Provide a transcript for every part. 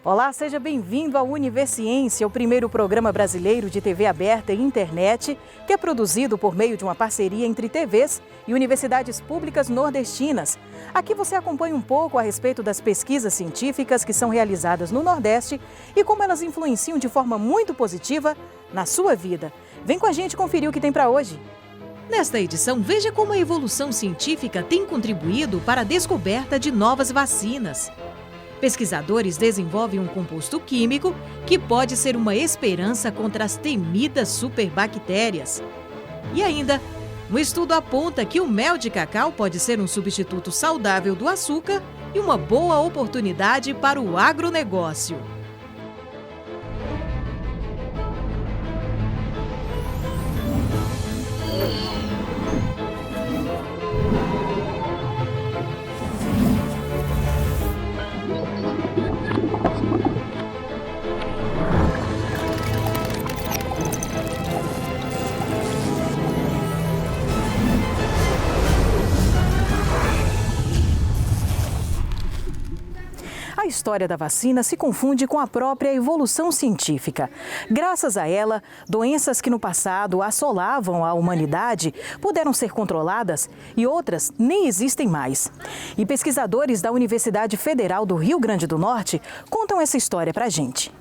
Olá, seja bem-vindo ao Universiência, o primeiro programa brasileiro de TV aberta e internet, que é produzido por meio de uma parceria entre TVs e universidades públicas nordestinas. Aqui você acompanha um pouco a respeito das pesquisas científicas que são realizadas no Nordeste e como elas influenciam de forma muito positiva na sua vida. Vem com a gente conferir o que tem para hoje. Nesta edição, veja como a evolução científica tem contribuído para a descoberta de novas vacinas. Pesquisadores desenvolvem um composto químico que pode ser uma esperança contra as temidas superbactérias. E ainda, um estudo aponta que o mel de cacau pode ser um substituto saudável do açúcar e uma boa oportunidade para o agronegócio. A história da vacina se confunde com a própria evolução científica. Graças a ela, doenças que no passado assolavam a humanidade puderam ser controladas e outras nem existem mais. E pesquisadores da Universidade Federal do Rio Grande do Norte contam essa história pra gente.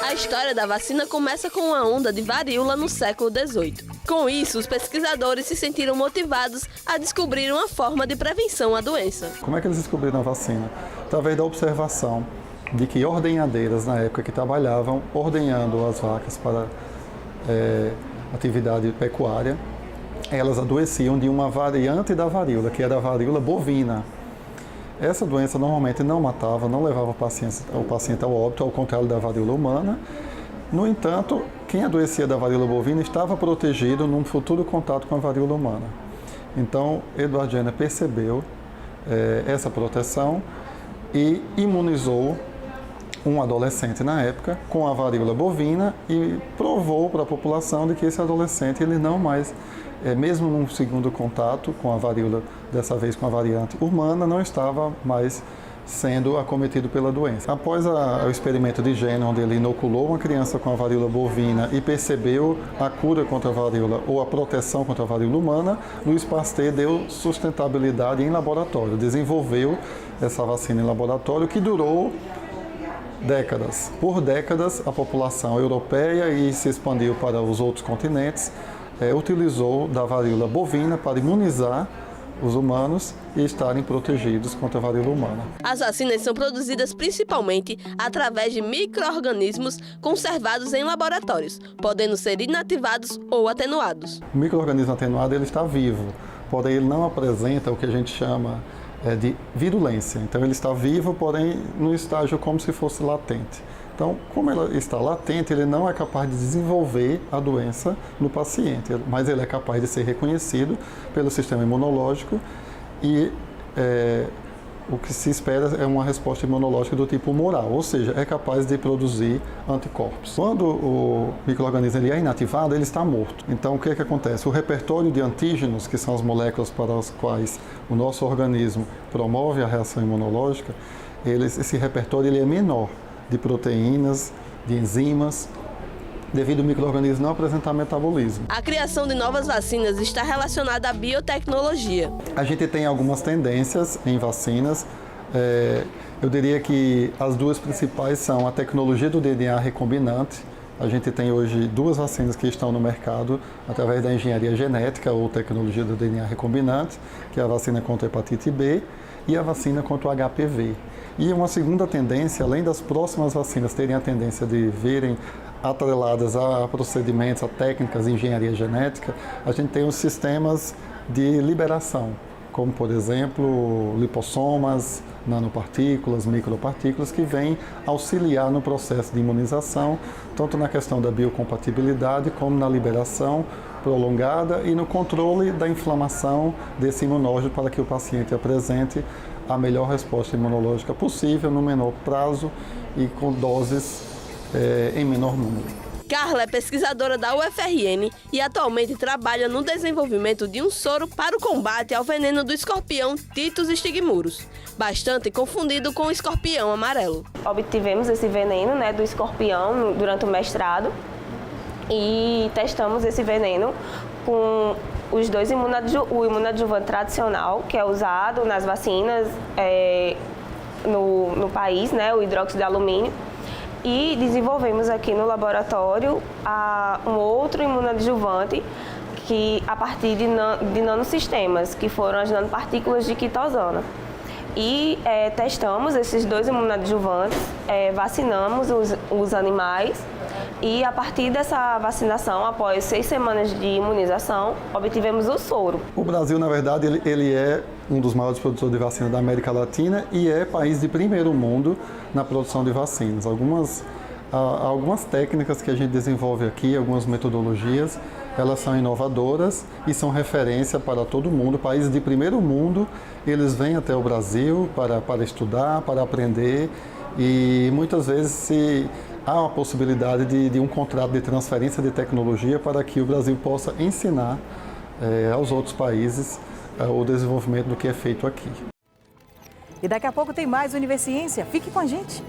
A história da vacina começa com uma onda de varíola no século XVIII. Com isso, os pesquisadores se sentiram motivados a descobrir uma forma de prevenção à doença. Como é que eles descobriram a vacina? Através da observação de que ordenhadeiras, na época, que trabalhavam ordenhando as vacas para atividade pecuária, elas adoeciam de uma variante da varíola, que era a varíola bovina. Essa doença normalmente não matava, não levava o paciente ao óbito, ao contrário da varíola humana. No entanto, quem adoecia da varíola bovina estava protegido num futuro contato com a varíola humana. Então, Edward Jenner percebeu essa proteção e imunizou um adolescente na época com a varíola bovina e provou para a população de que esse adolescente ele não mais mesmo num segundo contato com a varíola, dessa vez com a variante humana, não estava mais sendo acometido pela doença. Após o experimento de Jenner, onde ele inoculou uma criança com a varíola bovina e percebeu a cura contra a varíola ou a proteção contra a varíola humana, Louis Pasteur deu sustentabilidade em laboratório, desenvolveu essa vacina em laboratório que durou décadas. Por décadas, a população europeia e se expandiu para os outros continentes, utilizou da varíola bovina para imunizar os humanos e estarem protegidos contra a varíola humana. As vacinas são produzidas principalmente através de micro-organismos conservados em laboratórios, podendo ser inativados ou atenuados. O micro-organismo atenuado ele está vivo, porém ele não apresenta o que a gente chama de virulência. Então ele está vivo, porém no estágio como se fosse latente. Então, como ela está latente, ele não é capaz de desenvolver a doença no paciente, mas ele é capaz de ser reconhecido pelo sistema imunológico e o que se espera é uma resposta imunológica do tipo humoral, ou seja, é capaz de produzir anticorpos. Quando o micro-organismo ele é inativado, ele está morto. Então, o que acontece? O repertório de antígenos, que são as moléculas para as quais o nosso organismo promove a reação imunológica, esse repertório ele é menor, de proteínas, de enzimas, devido ao micro-organismo não apresentar metabolismo. A criação de novas vacinas está relacionada à biotecnologia. A gente tem algumas tendências em vacinas. Eu diria que as duas principais são a tecnologia do DNA recombinante. A gente tem hoje duas vacinas que estão no mercado através da engenharia genética ou tecnologia do DNA recombinante, que é a vacina contra a hepatite B e a vacina contra o HPV. E uma segunda tendência, além das próximas vacinas terem a tendência de virem atreladas a procedimentos, a técnicas de engenharia genética, a gente tem os sistemas de liberação, como, por exemplo, lipossomas, nanopartículas, micropartículas, que vêm auxiliar no processo de imunização, tanto na questão da biocompatibilidade, como na liberação prolongada e no controle da inflamação desse imunógeno para que o paciente apresente a melhor resposta imunológica possível no menor prazo e com doses em menor número. Carla é pesquisadora da UFRN e atualmente trabalha no desenvolvimento de um soro para o combate ao veneno do escorpião Titus stigmurus, bastante confundido com o escorpião amarelo. Obtivemos esse veneno, do escorpião durante o mestrado e testamos esse veneno com os dois o imunadjuvante tradicional, que é usado nas vacinas no país, o hidróxido de alumínio. E desenvolvemos aqui no laboratório um outro imunadjuvante que, a partir de nanosistemas, que foram as nanopartículas de quitosana. E testamos esses dois imunadjuvantes, vacinamos os animais e, a partir dessa vacinação, após 6 semanas de imunização, obtivemos o soro. O Brasil, na verdade, ele é um dos maiores produtores de vacina da América Latina e é país de primeiro mundo na produção de vacinas. Algumas técnicas que a gente desenvolve aqui, algumas metodologias, elas são inovadoras e são referência para todo mundo. Países de primeiro mundo, eles vêm até o Brasil para estudar, para aprender e muitas vezes há a possibilidade de um contrato de transferência de tecnologia para que o Brasil possa ensinar aos outros países o desenvolvimento do que é feito aqui. E daqui a pouco tem mais Universiência. Fique com a gente.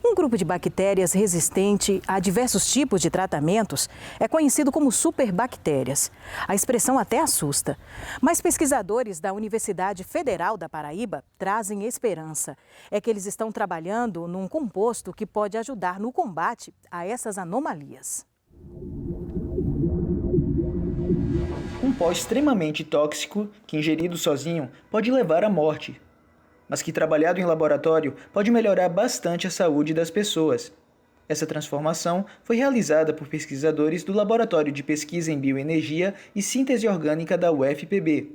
Um grupo de bactérias resistente a diversos tipos de tratamentos é conhecido como superbactérias. A expressão até assusta, mas pesquisadores da Universidade Federal da Paraíba trazem esperança. É que eles estão trabalhando num composto que pode ajudar no combate a essas anomalias. Um pó extremamente tóxico que, ingerido sozinho, pode levar à morte, mas que, trabalhado em laboratório, pode melhorar bastante a saúde das pessoas. Essa transformação foi realizada por pesquisadores do Laboratório de Pesquisa em Bioenergia e Síntese Orgânica da UFPB.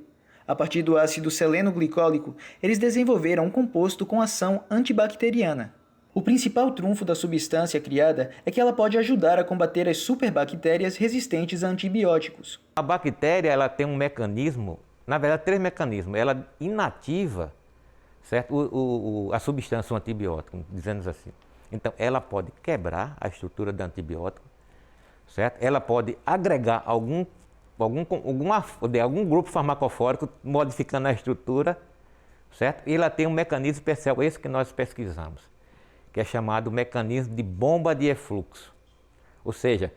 A partir do ácido seleno-glicólico, eles desenvolveram um composto com ação antibacteriana. O principal trunfo da substância criada é que ela pode ajudar a combater as superbactérias resistentes a antibióticos. A bactéria ela tem um mecanismo, na verdade 3 mecanismos. Ela inativa, certo? A substância, o antibiótico, dizendo assim. Então, ela pode quebrar a estrutura do antibiótico, certo? Ela pode agregar algum grupo farmacofórico, modificando a estrutura, certo? E ela tem um mecanismo especial, esse que nós pesquisamos, que é chamado mecanismo de bomba de efluxo. Ou seja,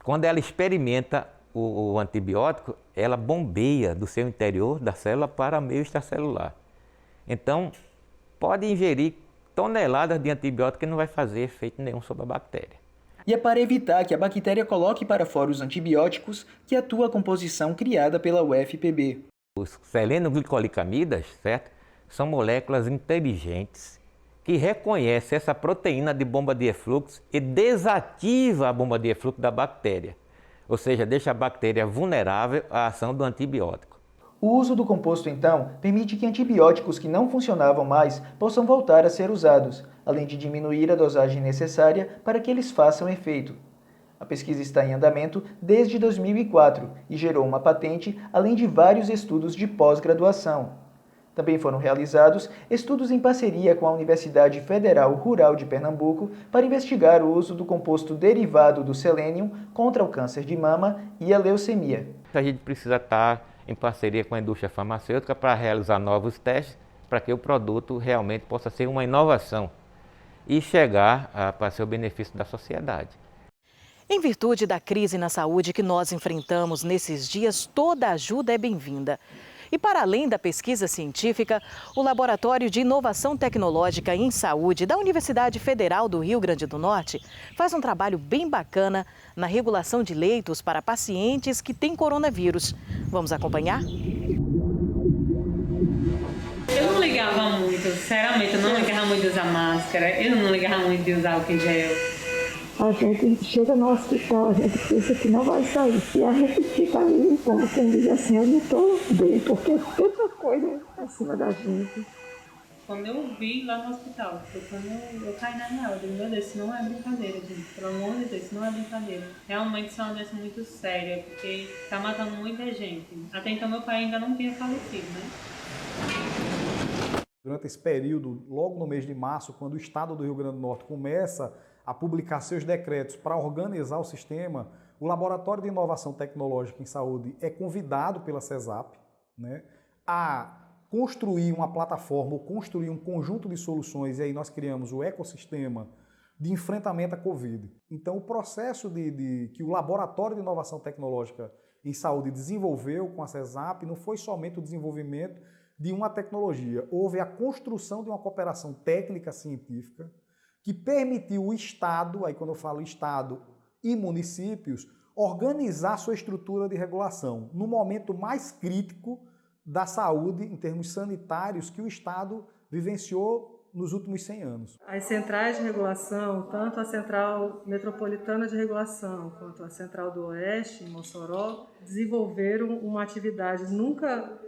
quando ela experimenta o antibiótico, ela bombeia do seu interior da célula para o meio extracelular. Então, pode ingerir toneladas de antibiótico que não vai fazer efeito nenhum sobre a bactéria. E é para evitar que a bactéria coloque para fora os antibióticos que atua a composição criada pela UFPB. Os selenoglicolicamidas, certo? São moléculas inteligentes que reconhecem essa proteína de bomba de efluxo e desativa a bomba de efluxo da bactéria. Ou seja, deixa a bactéria vulnerável à ação do antibiótico. O uso do composto, então, permite que antibióticos que não funcionavam mais possam voltar a ser usados, além de diminuir a dosagem necessária para que eles façam efeito. A pesquisa está em andamento desde 2004 e gerou uma patente, além de vários estudos de pós-graduação. Também foram realizados estudos em parceria com a Universidade Federal Rural de Pernambuco para investigar o uso do composto derivado do selênio contra o câncer de mama e a leucemia. A gente precisa estar em parceria com a indústria farmacêutica para realizar novos testes, para que o produto realmente possa ser uma inovação e chegar para ser o benefício da sociedade. Em virtude da crise na saúde que nós enfrentamos nesses dias, toda ajuda é bem-vinda. E para além da pesquisa científica, o Laboratório de Inovação Tecnológica em Saúde da Universidade Federal do Rio Grande do Norte faz um trabalho bem bacana na regulação de leitos para pacientes que têm coronavírus. Vamos acompanhar? Eu não ligava muito, sinceramente, eu não ligava muito de usar máscara, eu não ligava muito de usar álcool em gel. A gente chega no hospital, a gente pensa que não vai sair. E a gente fica ali, como quem diz assim, eu não estou bem, porque é tanta coisa acima da gente. quando eu vi lá no hospital. Foi quando eu caí na real. Eu digo, meu Deus, isso não é brincadeira, gente. Pelo amor de Deus, isso não é brincadeira. Realmente isso é uma doença muito séria, porque tá matando muita gente. Até então meu pai ainda não tinha falecido, né? Durante esse período, logo no mês de março, quando o Estado do Rio Grande do Norte começa a publicar seus decretos para organizar o sistema, o Laboratório de Inovação Tecnológica em Saúde é convidado pela CESAP, né, a construir uma plataforma ou construir um conjunto de soluções, e aí nós criamos o ecossistema de enfrentamento à Covid. Então, o processo que o Laboratório de Inovação Tecnológica em Saúde desenvolveu com a CESAP não foi somente o desenvolvimento de uma tecnologia, houve a construção de uma cooperação técnica científica que permitiu o Estado, aí quando eu falo Estado e municípios, organizar sua estrutura de regulação no momento mais crítico da saúde em termos sanitários que o Estado vivenciou nos últimos 100 anos. As centrais de regulação, tanto a Central Metropolitana de Regulação quanto a Central do Oeste, em Mossoró, desenvolveram uma atividade nunca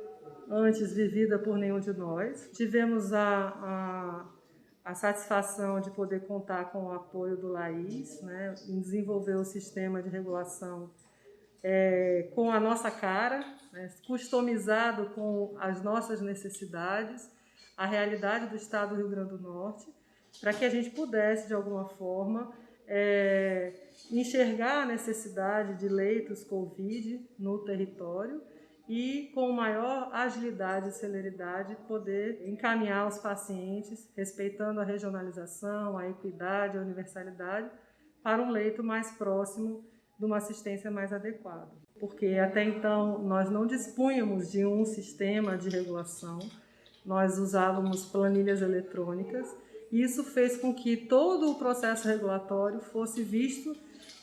antes vivida por nenhum de nós. Tivemos a satisfação de poder contar com o apoio do LAIS, né, em desenvolver o sistema de regulação com a nossa cara, né, customizado com as nossas necessidades, a realidade do Estado do Rio Grande do Norte, para que a gente pudesse, de alguma forma, enxergar a necessidade de leitos COVID no território e, com maior agilidade e celeridade, poder encaminhar os pacientes, respeitando a regionalização, a equidade, a universalidade, para um leito mais próximo de uma assistência mais adequada. Porque até então nós não dispunhamos de um sistema de regulação, nós usávamos planilhas eletrônicas, e isso fez com que todo o processo regulatório fosse visto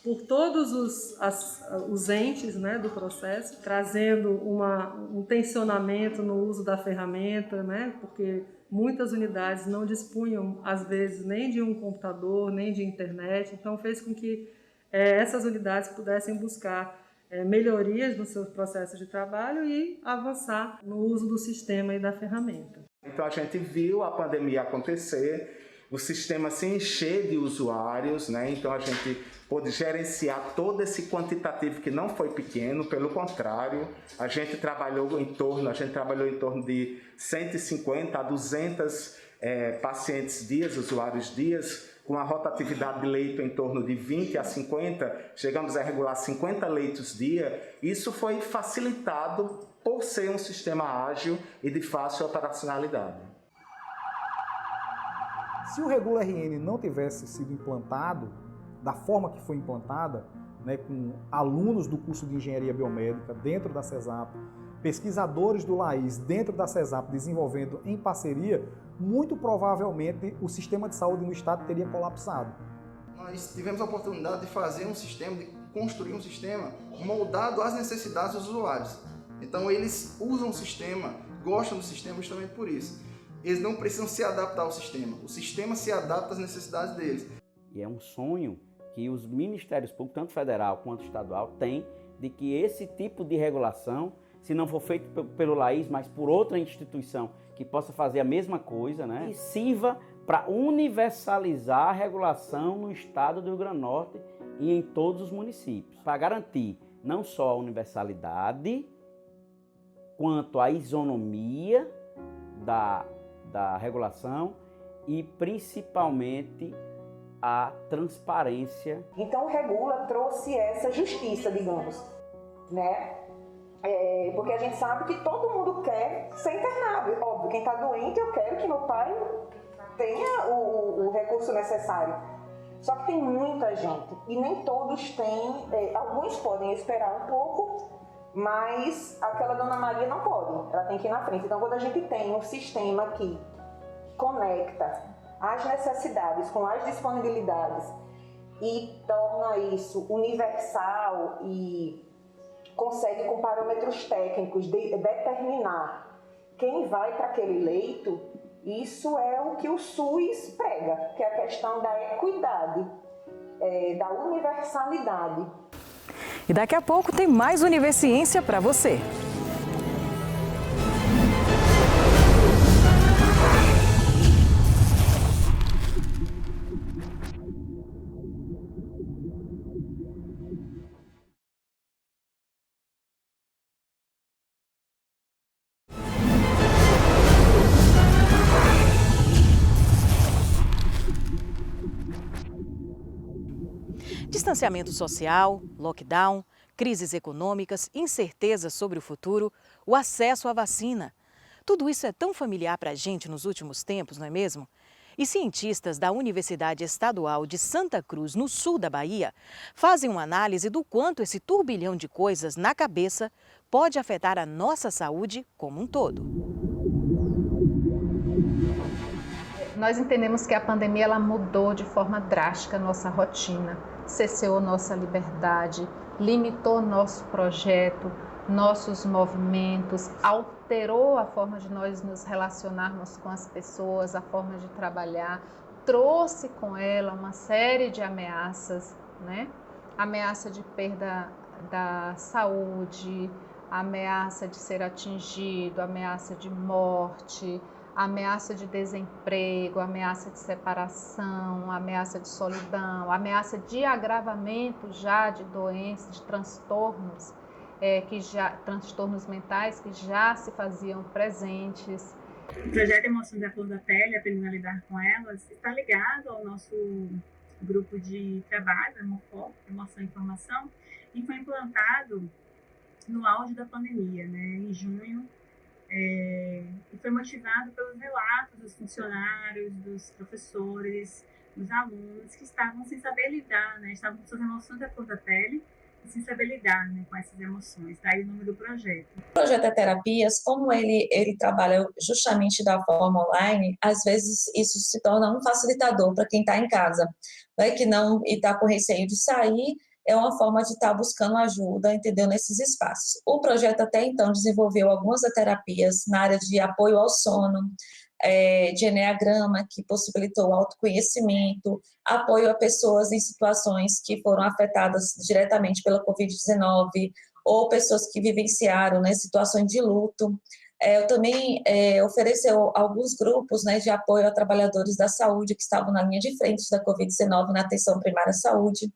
por todos os entes, né, do processo, trazendo um tensionamento no uso da ferramenta, né, porque muitas unidades não dispunham, às vezes, nem de um computador, nem de internet, então fez com que essas unidades pudessem buscar melhorias no seu processo de trabalho e avançar no uso do sistema e da ferramenta. Então a gente viu a pandemia acontecer, o sistema se encher de usuários, né? Então a gente pôde gerenciar todo esse quantitativo que não foi pequeno, pelo contrário, a gente trabalhou em torno de 150 a 200 pacientes dias, usuários dias, com a rotatividade de leito em torno de 20 a 50, chegamos a regular 50 leitos dia. Isso foi facilitado por ser um sistema ágil e de fácil operacionalidade. Se o Regula RN não tivesse sido implantado da forma que foi implantada, né, com alunos do curso de Engenharia Biomédica dentro da CESAP, pesquisadores do LAIS dentro da CESAP desenvolvendo em parceria, muito provavelmente o sistema de saúde no estado teria colapsado. Nós tivemos a oportunidade de fazer um sistema, de construir um sistema moldado às necessidades dos usuários. Então eles usam o sistema, gostam do sistema justamente por isso. Eles não precisam se adaptar ao sistema, o sistema se adapta às necessidades deles. E é um sonho que os ministérios públicos, tanto federal quanto estadual, têm de que esse tipo de regulação, se não for feito pelo LAIS, mas por outra instituição que possa fazer a mesma coisa, né, e sirva para universalizar a regulação no estado do Rio Grande do Norte e em todos os municípios, para garantir não só a universalidade, quanto a isonomia da regulação e principalmente a transparência. Então o Regula trouxe essa justiça, digamos, né? Porque a gente sabe que todo mundo quer ser internado. Óbvio, quem está doente, eu quero que meu pai tenha o recurso necessário. Só que tem muita gente e nem todos têm, alguns podem esperar um pouco, mas aquela Dona Maria não pode, ela tem que ir na frente. Então quando a gente tem um sistema que conecta as necessidades com as disponibilidades e torna isso universal e consegue com parâmetros técnicos determinar quem vai para aquele leito, isso é o que o SUS prega, que é a questão da equidade, da universalidade. E daqui a pouco tem mais Univerciência para você. Distanciamento social, lockdown, crises econômicas, incertezas sobre o futuro, o acesso à vacina. Tudo isso é tão familiar para a gente nos últimos tempos, não é mesmo? E cientistas da Universidade Estadual de Santa Cruz, no sul da Bahia, fazem uma análise do quanto esse turbilhão de coisas na cabeça pode afetar a nossa saúde como um todo. Nós entendemos que a pandemia ela mudou de forma drástica a nossa rotina, cerceou nossa liberdade, limitou nosso projeto, nossos movimentos, alterou a forma de nós nos relacionarmos com as pessoas, a forma de trabalhar, trouxe com ela uma série de ameaças, né? Ameaça de perda da saúde, ameaça de ser atingido, ameaça de morte, ameaça de desemprego, ameaça de separação, ameaça de solidão, ameaça de agravamento já de doenças, de transtornos, transtornos mentais que já se faziam presentes. O projeto Emoções à Flor da Pele, aprendendo a lidar com elas, está ligado ao nosso grupo de trabalho, Hemofoco, Emoção e Informação, e foi implantado no auge da pandemia, né, em junho, e foi motivado pelos relatos dos funcionários, dos professores, dos alunos que estavam sem saber lidar, né, estavam com suas emoções à flor da pele, e sem saber lidar, né, com essas emoções. Daí o nome do projeto. O projeto é Terapias, como ele trabalha justamente da forma online, às vezes isso se torna um facilitador para quem está em casa, né, que não está com receio de sair, é uma forma de estar buscando ajuda, entendeu, nesses espaços. O projeto até então desenvolveu algumas terapias na área de apoio ao sono, de eneagrama, que possibilitou o autoconhecimento, apoio a pessoas em situações que foram afetadas diretamente pela Covid-19, ou pessoas que vivenciaram, né, situações de luto. Eu também ofereceu alguns grupos, né, de apoio a trabalhadores da saúde que estavam na linha de frente da Covid-19 na atenção primária à saúde,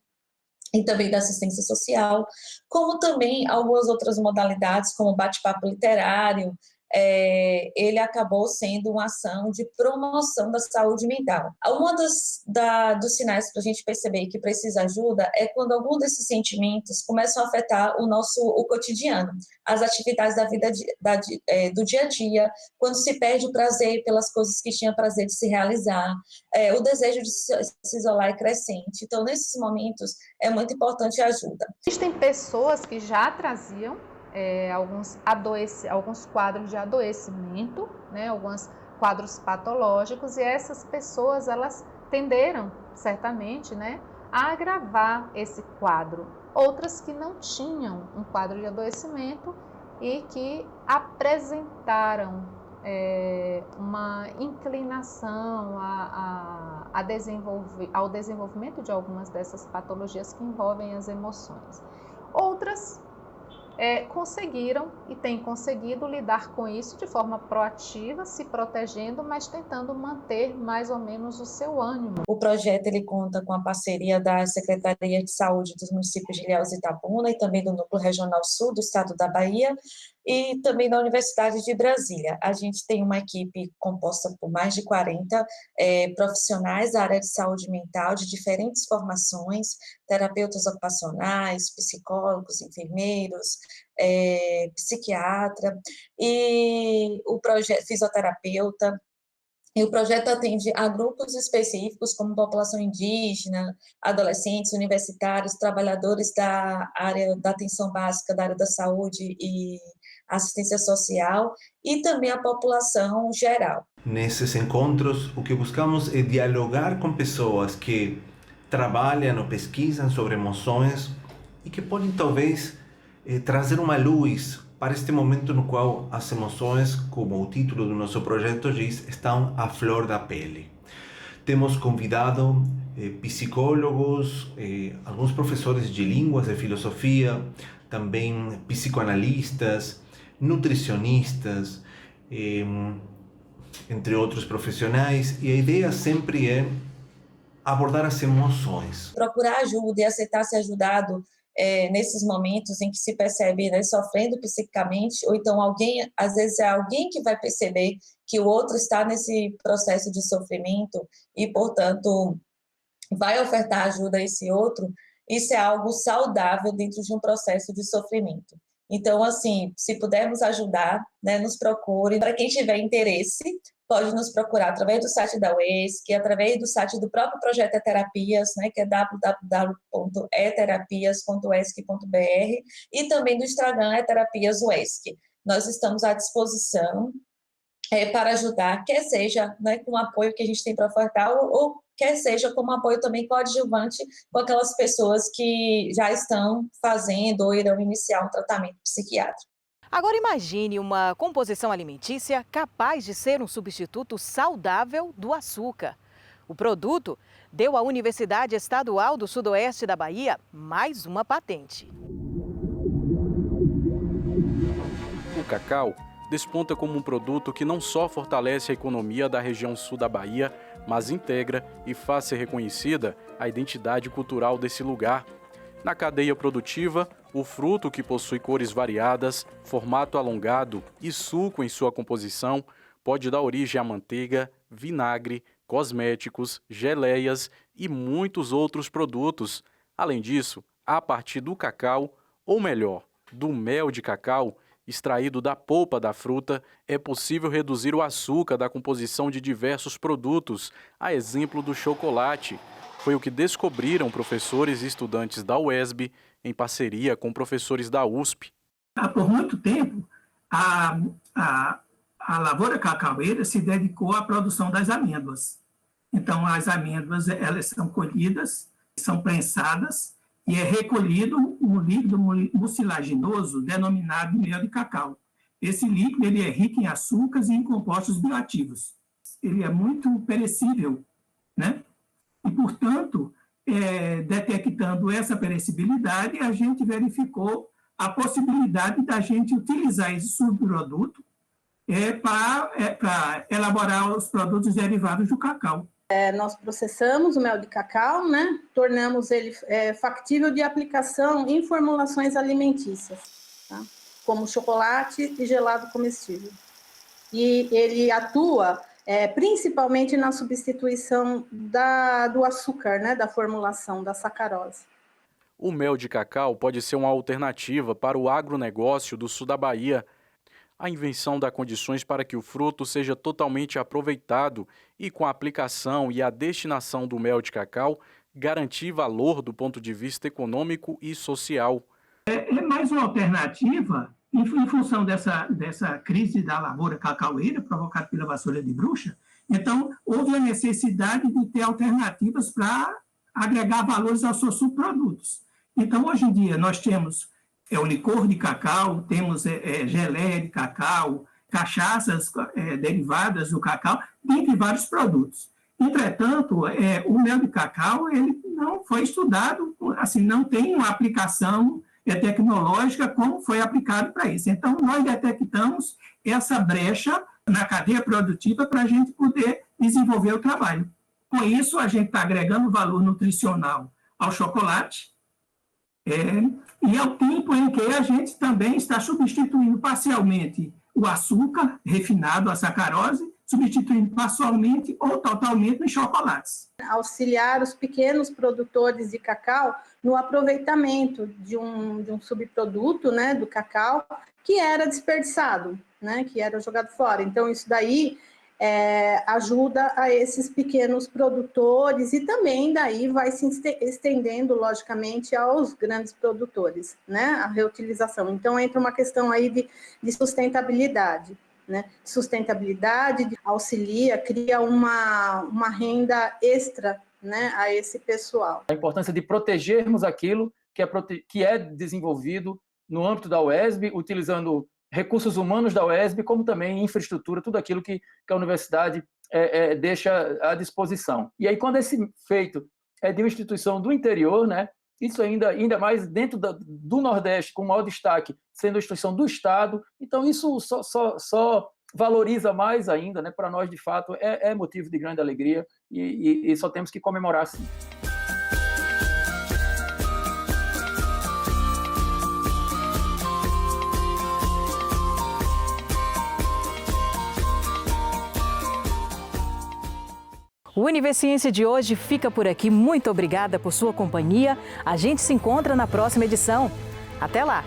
e também da assistência social, como também algumas outras modalidades, como bate-papo literário. Ele acabou sendo uma ação de promoção da saúde mental. Um dos sinais para a gente perceber que precisa ajuda é quando algum desses sentimentos começam a afetar o cotidiano, as atividades da vida do dia a dia, quando se perde o prazer pelas coisas que tinha prazer de se realizar, o desejo de se isolar é crescente. Então, nesses momentos, é muito importante a ajuda. Existem pessoas que já traziam alguns quadros de adoecimento, né, alguns quadros patológicos, e essas pessoas elas tenderam certamente, né, a agravar esse quadro. Outras que não tinham um quadro de adoecimento e que apresentaram uma inclinação ao desenvolvimento de algumas dessas patologias que envolvem as emoções. Outras conseguiram e têm conseguido lidar com isso de forma proativa, se protegendo, mas tentando manter mais ou menos o seu ânimo. O projeto ele conta com a parceria da Secretaria de Saúde dos municípios de Ilhéus e Itabuna e também do Núcleo Regional Sul do Estado da Bahia e também da Universidade de Brasília. A gente tem uma equipe composta por mais de 40 profissionais da área de saúde mental de diferentes formações, terapeutas ocupacionais, psicólogos, enfermeiros, psiquiatra e o projeto fisioterapeuta. E o projeto atende a grupos específicos como população indígena, adolescentes, universitários, trabalhadores da área da atenção básica, da área da saúde e assistência social e também a população geral. Nesses encontros, o que buscamos é dialogar com pessoas que trabalham ou pesquisam sobre emoções e que podem talvez trazer uma luz para este momento no qual as emoções, como o título do nosso projeto diz, estão à flor da pele. Temos convidado psicólogos, alguns professores de línguas e filosofia, também psicoanalistas, nutricionistas, entre outros profissionais, e a ideia sempre é abordar as emoções. Procurar ajuda e aceitar ser ajudado nesses momentos em que se percebe, né, sofrendo psiquicamente, ou então às vezes é alguém que vai perceber que o outro está nesse processo de sofrimento e, portanto, vai ofertar ajuda a esse outro, isso é algo saudável dentro de um processo de sofrimento. Então, assim, se pudermos ajudar, né, nos procure. Para quem tiver interesse, pode nos procurar através do site da UESC, através do site do próprio projeto E-Terapias, né, que é www.eterapias.uesc.br, e também do Instagram E-Terapias UESC. Nós estamos à disposição para ajudar, quer seja, né, com o apoio que a gente tem para ofertar, ou quer seja como apoio também coadjuvante com aquelas pessoas que já estão fazendo ou irão iniciar um tratamento psiquiátrico. Agora imagine uma composição alimentícia capaz de ser um substituto saudável do açúcar. O produto deu à Universidade Estadual do Sudoeste da Bahia mais uma patente. O cacau desponta como um produto que não só fortalece a economia da região sul da Bahia, mas integra e faz ser reconhecida a identidade cultural desse lugar. Na cadeia produtiva, o fruto, que possui cores variadas, formato alongado e suco em sua composição, pode dar origem a manteiga, vinagre, cosméticos, geleias e muitos outros produtos. Além disso, a partir do cacau, ou melhor, do mel de cacau, extraído da polpa da fruta, é possível reduzir o açúcar da composição de diversos produtos, a exemplo do chocolate. Foi o que descobriram professores e estudantes da UESB em parceria com professores da USP. Por muito tempo, a lavoura cacaueira se dedicou à produção das amêndoas. Então, as amêndoas elas são colhidas, são prensadas, e é recolhido um líquido mucilaginoso denominado mel de cacau. Esse líquido ele é rico em açúcares e em compostos bioativos. Ele é muito perecível, né? E, portanto, detectando essa perecibilidade, a gente verificou a possibilidade da gente utilizar esse subproduto para elaborar os produtos derivados do cacau. Nós processamos o mel de cacau, né? Tornamos ele factível de aplicação em formulações alimentícias, tá? Como chocolate e gelado comestível. E ele atua principalmente na substituição do açúcar, né? Da formulação, da sacarose. O mel de cacau pode ser uma alternativa para o agronegócio do sul da Bahia. A invenção dá condições para que o fruto seja totalmente aproveitado e, com a aplicação e a destinação do mel de cacau, garantir valor do ponto de vista econômico e social. É mais uma alternativa, em função dessa crise da lavoura cacaueira provocada pela vassoura de bruxa. Então, houve a necessidade de ter alternativas para agregar valores aos seus subprodutos. Então, hoje em dia, nós temos o licor de cacau, temos geleia de cacau, cachaças derivadas do cacau, dentre vários produtos. Entretanto, o mel de cacau ele não foi estudado, assim, não tem uma aplicação tecnológica como foi aplicado para isso. Então, nós detectamos essa brecha na cadeia produtiva para a gente poder desenvolver o trabalho. Com isso, a gente está agregando valor nutricional ao chocolate, e ao tempo em que a gente também está substituindo parcialmente o açúcar refinado, a sacarose, substituindo parcialmente ou totalmente os chocolates. Auxiliar os pequenos produtores de cacau no aproveitamento de um subproduto, né, do cacau que era desperdiçado, né, que era jogado fora. Então, isso daí ajuda a esses pequenos produtores e também daí vai se estendendo, logicamente, aos grandes produtores, né, a reutilização. Então, entra uma questão aí de sustentabilidade, né, sustentabilidade, auxilia, cria uma renda extra, né, a esse pessoal. A importância de protegermos aquilo que é desenvolvido no âmbito da UESB, utilizando recursos humanos da UESB, como também infraestrutura, tudo aquilo que a universidade deixa à disposição. E aí, quando esse feito é de uma instituição do interior, né, isso ainda mais dentro do Nordeste, com maior destaque, sendo a instituição do Estado, então isso só valoriza mais ainda, né, para nós, de fato, é motivo de grande alegria e só temos que comemorar, sim. O Univerciência de hoje fica por aqui. Muito obrigada por sua companhia. A gente se encontra na próxima edição. Até lá!